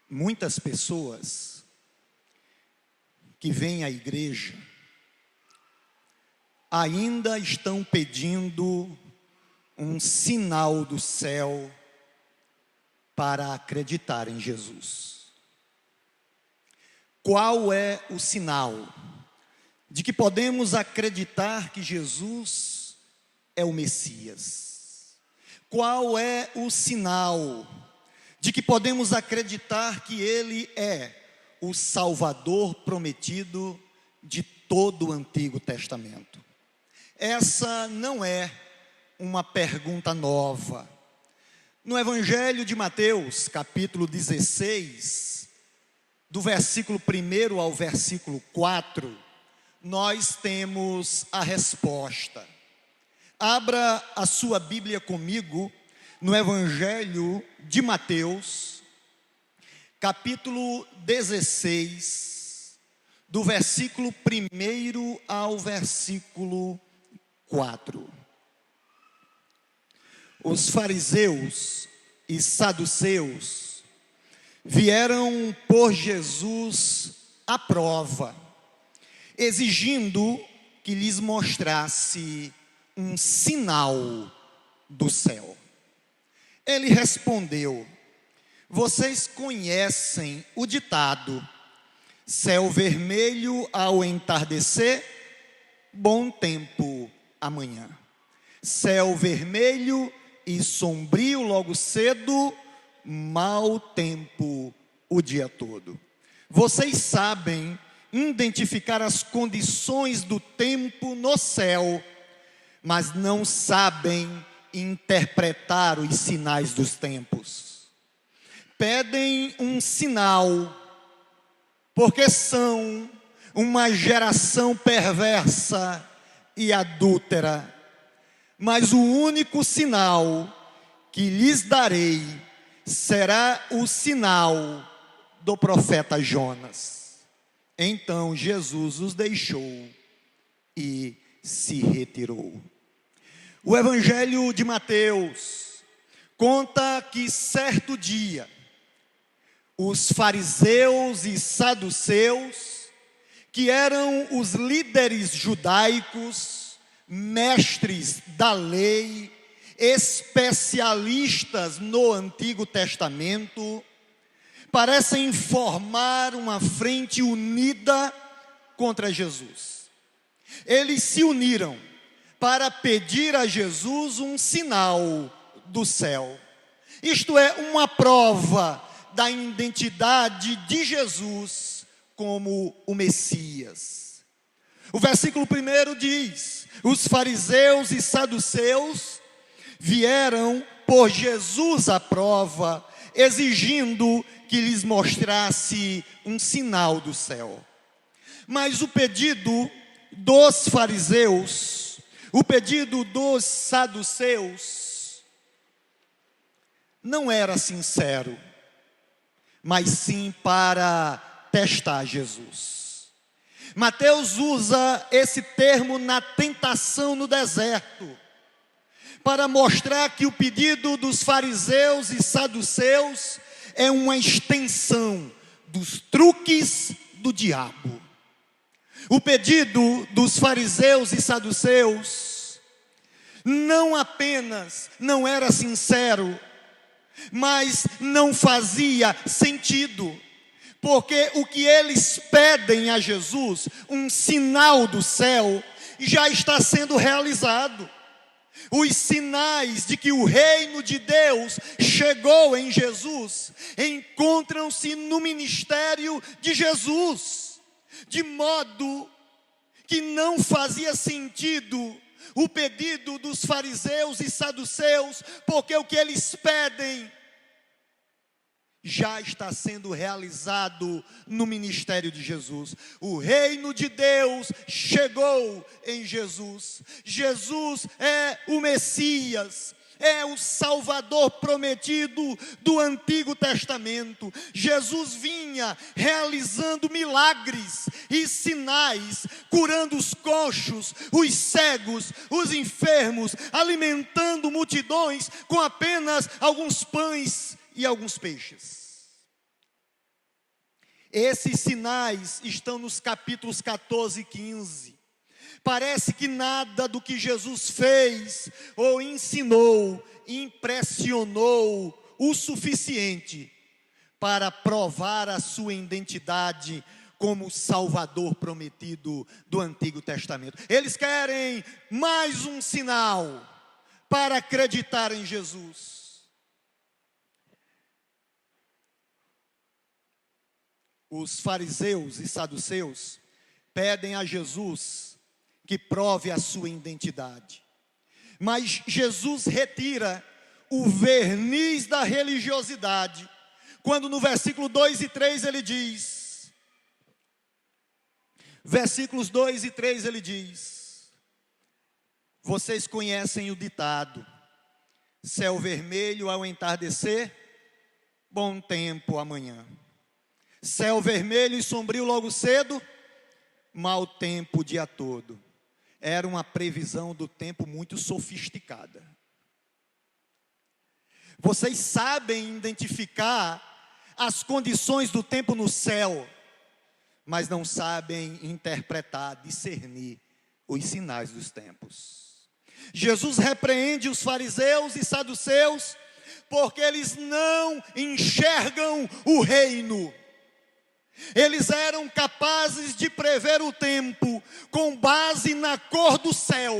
Muitas pessoas que vêm à igreja ainda estão pedindo um sinal do céu para acreditar em Jesus. Qual é o sinal de que podemos acreditar que Jesus é o Messias? Qual é o sinal de que podemos acreditar que Ele é o Salvador prometido de todo o Antigo Testamento? Essa não é uma pergunta nova. No Evangelho de Mateus, capítulo 16, do versículo 1 ao versículo 4, nós temos a resposta. Abra a sua Bíblia comigo no Evangelho de Mateus, capítulo 16, do versículo 1 ao versículo 4. Os fariseus e saduceus vieram por Jesus à prova, exigindo que lhes mostrasse um sinal do céu. Ele respondeu: vocês conhecem o ditado: céu vermelho ao entardecer, bom tempo amanhã. Céu vermelho e sombrio logo cedo, mau tempo o dia todo. Vocês sabem identificar as condições do tempo no céu, mas não sabem interpretar os sinais dos tempos. Pedem um sinal, porque são uma geração perversa e adúltera. Mas o único sinal que lhes darei será o sinal do profeta Jonas. Então Jesus os deixou e se retirou. O Evangelho de Mateus conta que certo dia os fariseus e saduceus, que eram os líderes judaicos, mestres da lei, especialistas no Antigo Testamento, parecem formar uma frente unida contra Jesus. Eles se uniram para pedir a Jesus um sinal do céu. Isto é, uma prova da identidade de Jesus como o Messias. O versículo 1 diz: os fariseus e saduceus vieram por Jesus à prova, exigindo que lhes mostrasse um sinal do céu. Mas o pedido dos fariseus, o pedido dos saduceus, não era sincero, mas sim para testar Jesus. Mateus usa esse termo na tentação no deserto, para mostrar que o pedido dos fariseus e saduceus é uma extensão dos truques do diabo. O pedido dos fariseus e saduceus não apenas não era sincero, mas não fazia sentido, porque o que eles pedem a Jesus, um sinal do céu, já está sendo realizado. Os sinais de que o reino de Deus chegou em Jesus encontram-se no ministério de Jesus, de modo que não fazia sentido o pedido dos fariseus e saduceus, porque o que eles pedem já está sendo realizado no ministério de Jesus. O reino de Deus chegou em Jesus. Jesus é o Messias, é o Salvador prometido do Antigo Testamento. Jesus vinha realizando milagres e sinais, curando os coxos, os cegos, os enfermos, alimentando multidões com apenas alguns pães e alguns peixes. Esses sinais estão nos capítulos 14 e 15. Parece que nada do que Jesus fez ou ensinou impressionou o suficiente para provar a sua identidade como Salvador prometido do Antigo Testamento. Eles querem mais um sinal para acreditar em Jesus. Os fariseus e saduceus pedem a Jesus que prove a sua identidade. Mas Jesus retira o verniz da religiosidade, quando no versículo 2 e 3 ele diz, versículos 2 e 3 ele diz: vocês conhecem o ditado, céu vermelho ao entardecer, bom tempo amanhã. Céu vermelho e sombrio logo cedo, mau tempo o dia todo. Era uma previsão do tempo muito sofisticada. Vocês sabem identificar as condições do tempo no céu, mas não sabem interpretar, discernir os sinais dos tempos. Jesus repreende os fariseus e saduceus, porque eles não enxergam o reino. Eles eram capazes de prever o tempo com base na cor do céu,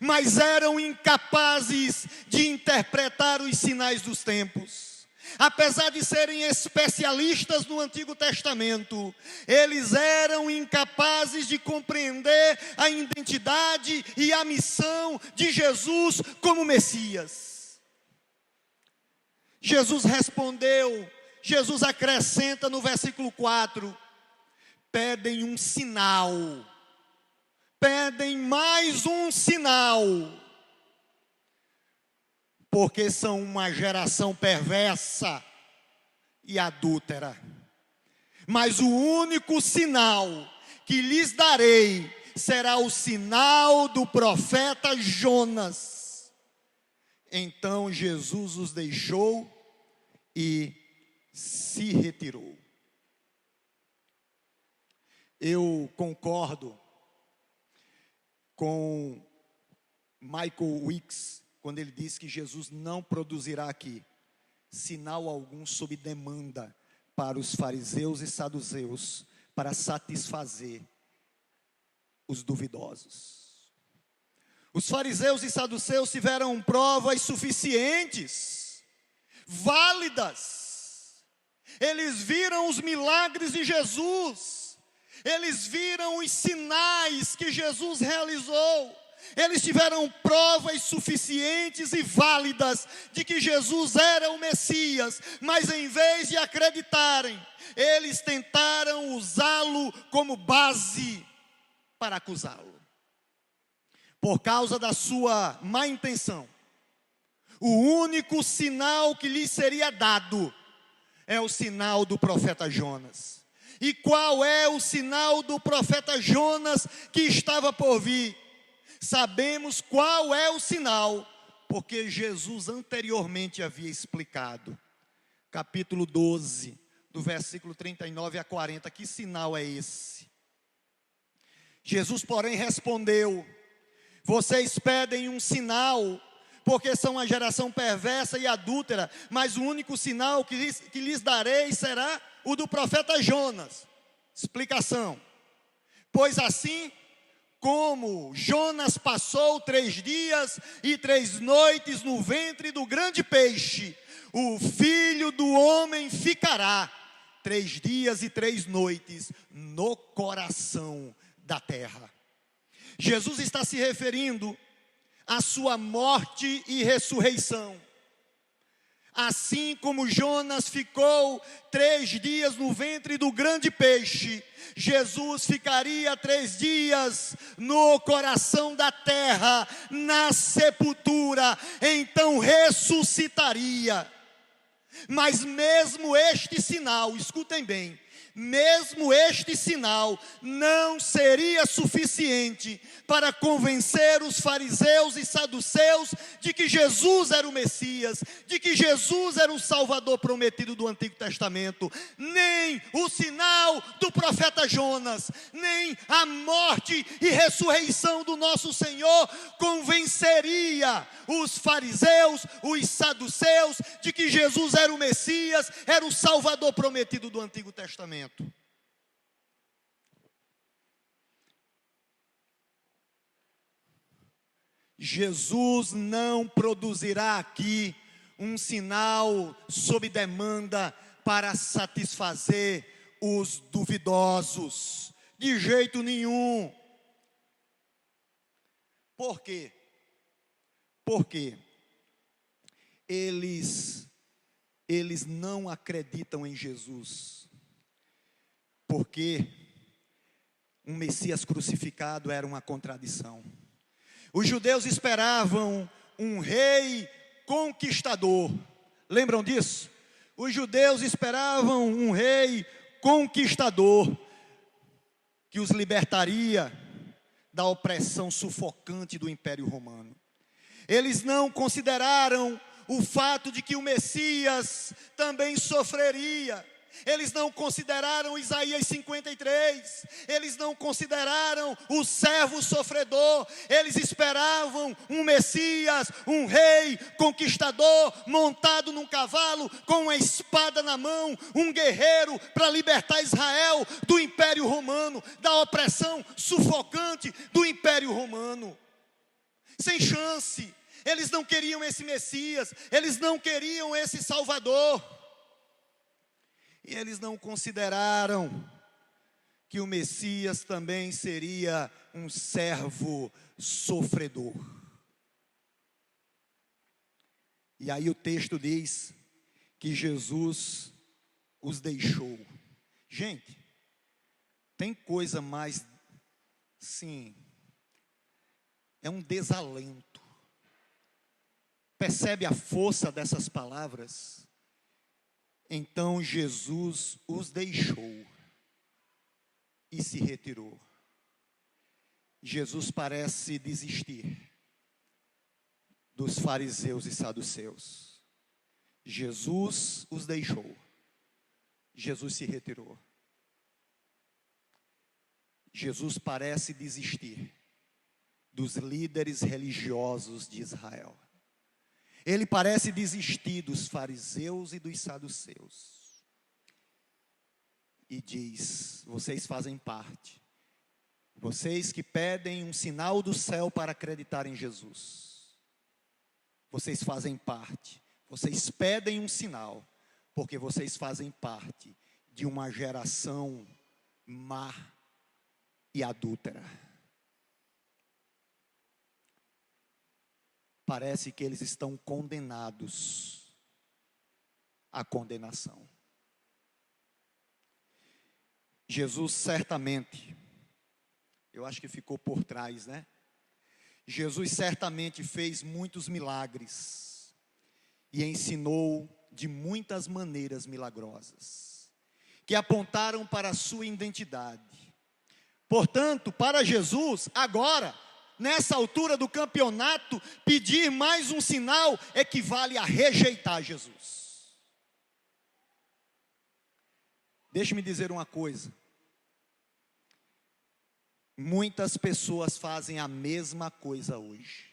mas eram incapazes de interpretar os sinais dos tempos. Apesar de serem especialistas no Antigo Testamento, eles eram incapazes de compreender a identidade e a missão de Jesus como Messias. Jesus respondeu, Jesus acrescenta no versículo 4, pedem um sinal, pedem mais um sinal, porque são uma geração perversa e adúltera. Mas o único sinal que lhes darei será o sinal do profeta Jonas. Então Jesus os deixou e se retirou. Eu concordo com Michael Wicks, quando ele diz que Jesus não produzirá aqui sinal algum sob demanda para os fariseus e saduceus, para satisfazer os duvidosos. Os fariseus e saduceus tiveram provas suficientes, válidas. Eles viram os milagres de Jesus, eles viram os sinais que Jesus realizou, eles tiveram provas suficientes e válidas de que Jesus era o Messias, mas em vez de acreditarem, eles tentaram usá-lo como base para acusá-lo. Por causa da sua má intenção, o único sinal que lhes seria dado é o sinal do profeta Jonas. E qual é o sinal do profeta Jonas que estava por vir? Sabemos qual é o sinal, porque Jesus anteriormente havia explicado. Capítulo 12, do versículo 39 a 40, que sinal é esse? Jesus, porém, respondeu: vocês pedem um sinal, porque são uma geração perversa e adúltera, mas o único sinal que lhes darei será o do profeta Jonas. Explicação: pois assim como Jonas passou 3 dias e 3 noites no ventre do grande peixe, o Filho do Homem ficará 3 dias e 3 noites no coração da terra. Jesus está se referindo à sua morte e ressurreição. Assim como Jonas ficou 3 dias no ventre do grande peixe, Jesus ficaria 3 dias no coração da terra, na sepultura, então ressuscitaria. Mas mesmo este sinal, escutem bem, mesmo este sinal não seria suficiente para convencer os fariseus e saduceus de que Jesus era o Messias, de que Jesus era o Salvador prometido do Antigo Testamento. Nem o sinal do profeta Jonas, nem a morte e ressurreição do nosso Senhor convenceria os fariseus, os saduceus, de que Jesus era o Messias, era o Salvador prometido do Antigo Testamento. Jesus não produzirá aqui um sinal sob demanda para satisfazer os duvidosos, de jeito nenhum. Por quê? Porque eles não acreditam em Jesus, porque um Messias crucificado era uma contradição. Os judeus esperavam um rei conquistador. Lembram disso? Os judeus esperavam um rei conquistador que os libertaria da opressão sufocante do Império Romano. Eles não consideraram o fato de que o Messias também sofreria. Eles não consideraram Isaías 53, eles não consideraram o servo sofredor. Eles esperavam um Messias, um rei conquistador, montado num cavalo, com uma espada na mão, um guerreiro para libertar Israel do Império Romano, da opressão sufocante do Império Romano. Sem chance. Eles não queriam esse Messias, eles não queriam esse Salvador. E eles não consideraram que o Messias também seria um servo sofredor. E aí o texto diz que Jesus os deixou. Gente, tem coisa mais, sim, é um desalento. Percebe a força dessas palavras? Então Jesus os deixou e se retirou. Jesus parece desistir dos fariseus e saduceus. Jesus os deixou. Jesus se retirou. Jesus parece desistir dos líderes religiosos de Israel. Ele parece desistir dos fariseus e dos saduceus. E diz: vocês fazem parte. Vocês que pedem um sinal do céu para acreditar em Jesus. Vocês fazem parte. Vocês pedem um sinal, porque vocês fazem parte de uma geração má e adúltera. Parece que eles estão condenados à condenação. Jesus certamente, eu acho que ficou por trás, né? Jesus certamente fez muitos milagres e ensinou de muitas maneiras milagrosas, que apontaram para a sua identidade. Portanto, para Jesus, agora, nessa altura do campeonato, pedir mais um sinal equivale a rejeitar Jesus. Deixe-me dizer uma coisa. Muitas pessoas fazem a mesma coisa hoje.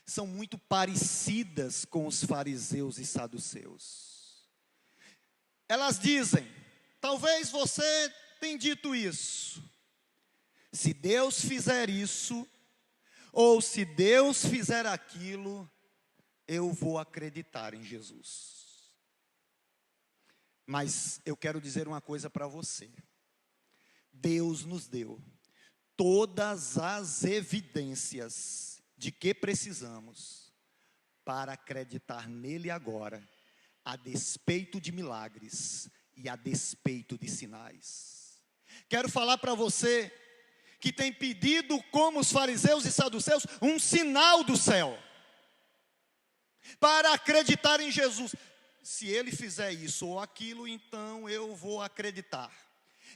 São muito parecidas com os fariseus e saduceus. Elas dizem: talvez você tenha dito isso. Se Deus fizer isso, ou se Deus fizer aquilo, eu vou acreditar em Jesus. Mas eu quero dizer uma coisa para você. Deus nos deu todas as evidências de que precisamos para acreditar nele agora, a despeito de milagres e a despeito de sinais. Quero falar para você que tem pedido, como os fariseus e saduceus, um sinal do céu para acreditar em Jesus. se ele fizer isso ou aquilo, então eu vou acreditar.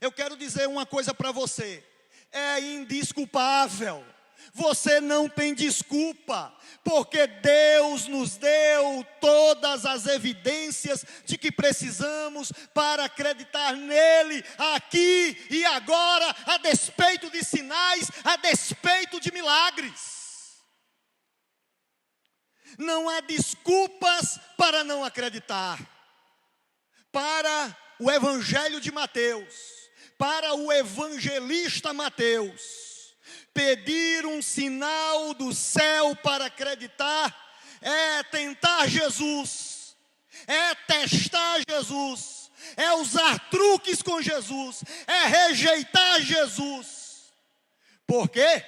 Eu quero dizer uma coisa para você: é indesculpável. Você não tem desculpa, porque Deus nos deu todas as evidências de que precisamos para acreditar nele, aqui e agora, a despeito de sinais, a despeito de milagres. Não há desculpas para não acreditar. Para o Evangelho de Mateus, para o evangelista Mateus, pedir um sinal do céu para acreditar é tentar Jesus, é testar Jesus, é usar truques com Jesus, é rejeitar Jesus. Por quê?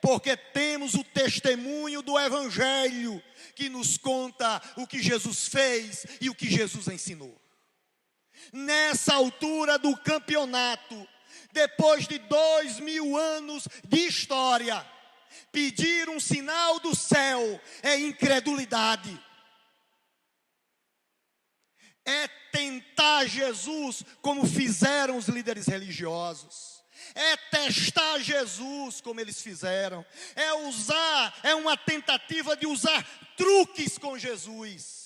Porque temos o testemunho do Evangelho que nos conta o que Jesus fez e o que Jesus ensinou. Nessa altura do campeonato, depois de 2000 anos de história, pedir um sinal do céu é incredulidade. É tentar Jesus como fizeram os líderes religiosos. É testar Jesus como eles fizeram. É uma tentativa de usar truques com Jesus.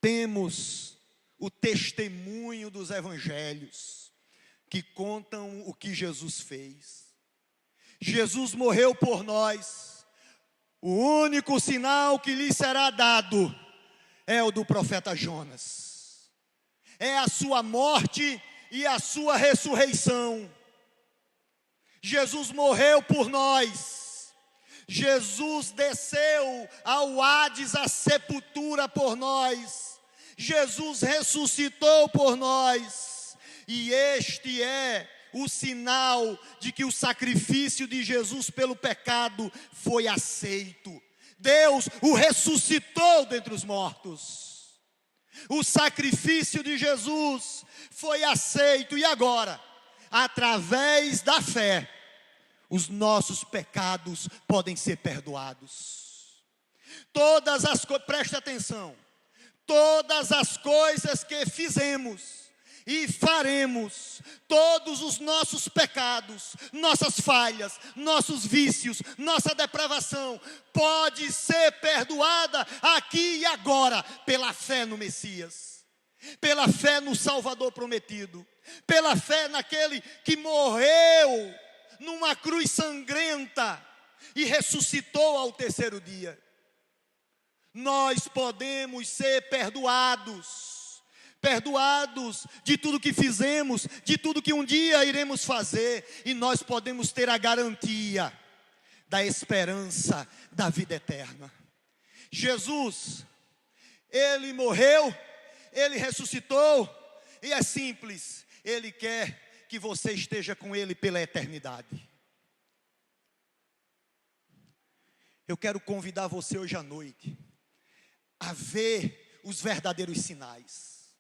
Temos o testemunho dos evangelhos que contam o que Jesus fez. Jesus morreu por nós. O único sinal que lhe será dado é o do profeta Jonas. É a sua morte e a sua ressurreição. Jesus morreu por nós. Jesus desceu ao Hades, à sepultura por nós. Jesus ressuscitou por nós, e este é o sinal de que o sacrifício de Jesus pelo pecado foi aceito. Deus o ressuscitou dentre os mortos. O sacrifício de Jesus foi aceito, e agora, através da fé, os nossos pecados podem ser perdoados. Todas as coisas, preste atenção, todas as coisas que fizemos e faremos, todos os nossos pecados, nossas falhas, nossos vícios, nossa depravação, pode ser perdoada aqui e agora, pela fé no Messias, pela fé no Salvador prometido, pela fé naquele que morreu numa cruz sangrenta e ressuscitou ao terceiro dia. Nós podemos ser perdoados de tudo que fizemos, de tudo que um dia iremos fazer, e nós podemos ter a garantia da esperança da vida eterna. Jesus, ele morreu, ele ressuscitou, e é simples, ele quer que você esteja com ele pela eternidade. Eu quero convidar você hoje à noite a ver os verdadeiros sinais,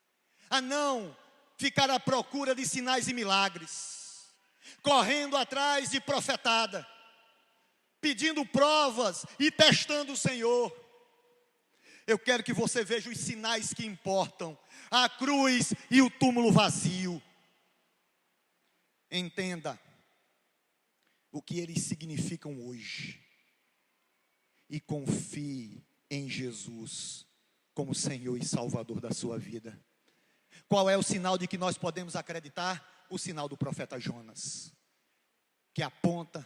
a não ficar à procura de sinais e milagres, correndo atrás de profetada, pedindo provas e testando o Senhor. Eu quero que você veja os sinais que importam, a cruz e o túmulo vazio. Entenda o que eles significam hoje e confie em Jesus como Senhor e Salvador da sua vida. Qual é o sinal de que nós podemos acreditar? O sinal do profeta Jonas, que aponta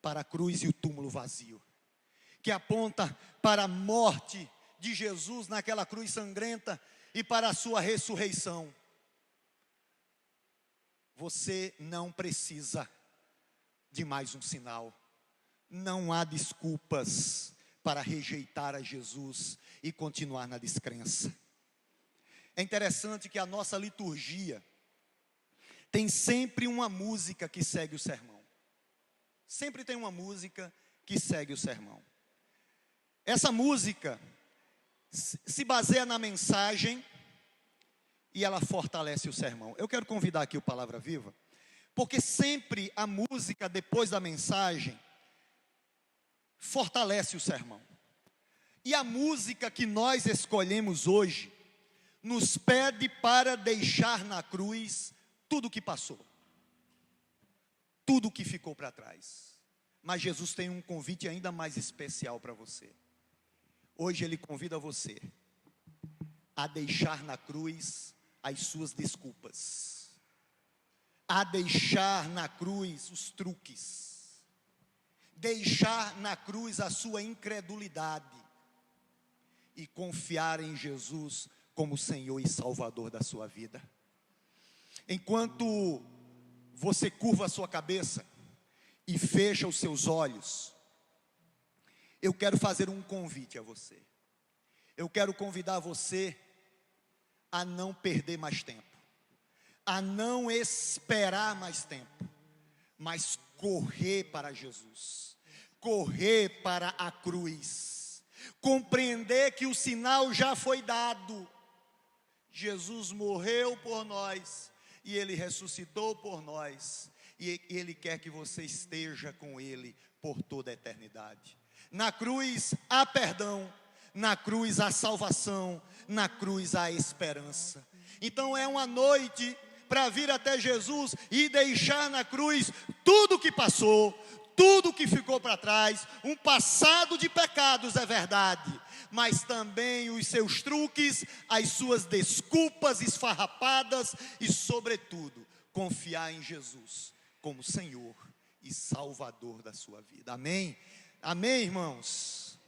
para a cruz e o túmulo vazio, que aponta para a morte de Jesus naquela cruz sangrenta e para a sua ressurreição. Você não precisa de mais um sinal. Não há desculpas para rejeitar a Jesus e continuar na descrença. É interessante que a nossa liturgia tem sempre uma música que segue o sermão. Sempre tem uma música que segue o sermão. Essa música se baseia na mensagem e ela fortalece o sermão. Eu quero convidar aqui o Palavra Viva, porque sempre a música depois da mensagem fortalece o sermão. E a música que nós escolhemos hoje nos pede para deixar na cruz tudo o que passou, tudo o que ficou para trás. Mas Jesus tem um convite ainda mais especial para você. Hoje Ele convida você a deixar na cruz as suas desculpas, a deixar na cruz os truques, deixar na cruz a sua incredulidade e confiar em Jesus como Senhor e Salvador da sua vida. Enquanto você curva a sua cabeça e fecha os seus olhos, eu quero fazer um convite a você. Eu quero convidar você a não perder mais tempo, a não esperar mais tempo, mas correr para Jesus, correr para a cruz, compreender que o sinal já foi dado. Jesus morreu por nós e Ele ressuscitou por nós, e Ele quer que você esteja com Ele por toda a eternidade. Na cruz há perdão, na cruz há salvação, na cruz há esperança. Então é uma noite para vir até Jesus e deixar na cruz tudo que passou, tudo que ficou para trás, um passado de pecados, é verdade, mas também os seus truques, as suas desculpas esfarrapadas e, sobretudo, confiar em Jesus como Senhor e Salvador da sua vida. Amém? Amém, irmãos?